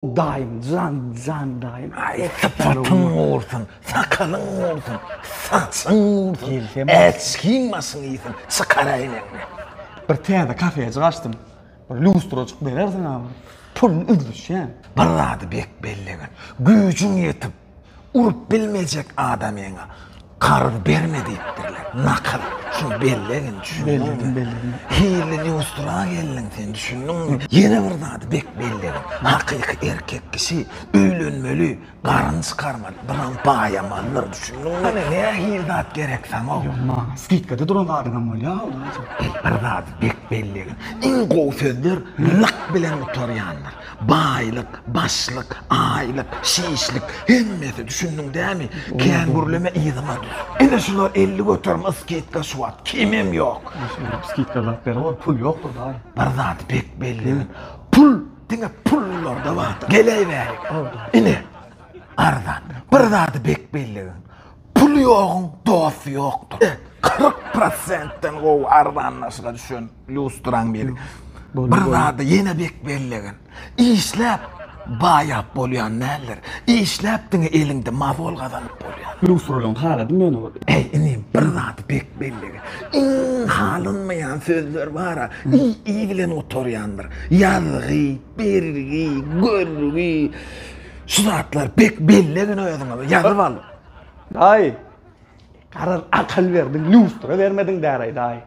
Daim, can daim. Ay, sıfatın olsun, sakalın olsun, saçın olsun, etkimasın iyisin, sıkarayın elini. Bir tane kafeye çıkaçtım. Bir lustro çıkıp verirsin abi. Pul üzülüş yani. Bir adı bek belliğin, gücün yetip, urup bilmeyecek adamına karı verme deyiptirler. Nakıl, şunu belliğin düşündün mü? Belledim. Hile lustroğa geldin sen düşündün mü? Yine bir adı bek belliğin, hakiki erkek kişi, öylönmeli, karın çıkarmalı, bir bayamalılar düşündün mü? Hani neye hildat gereksen o? Ma, skitkada duran adına mı ya? Bir adı bek belliğin, en kov sözler lak bilen oturyanlar. Baylık, başlık, aylık, şişlik, hemmeti düşündün değil mi? Kengurleme iyidima düz. Ene şunlar 50 götürme skitka suat, kimim yok. Skitka laf beri var, pul yoktur daha. Bir adı bek belliğin, pul, dine pullar da var. Geleyverik. Ene, ardan, bir adı bek belliğin, pul yoğun, dost yoktur. 40%'den o ardan nasıl düşün, lustran biri. Bir adı yine bek belliğin, işlep, bayap bolyan neler, işlep dine elinde mavol kazanıp bolyan. Lustro'dan hala değil mi onu? Ey inim bir adı bek belliğin, halınmayan sözler var ha, iyi bilen oturyanlar, yazgı, bergi, görgü, şu zatlar bek belliğin oyadın yazıp alın. Dayı. Karar akıl verdin, lustro vermedin deray dayı.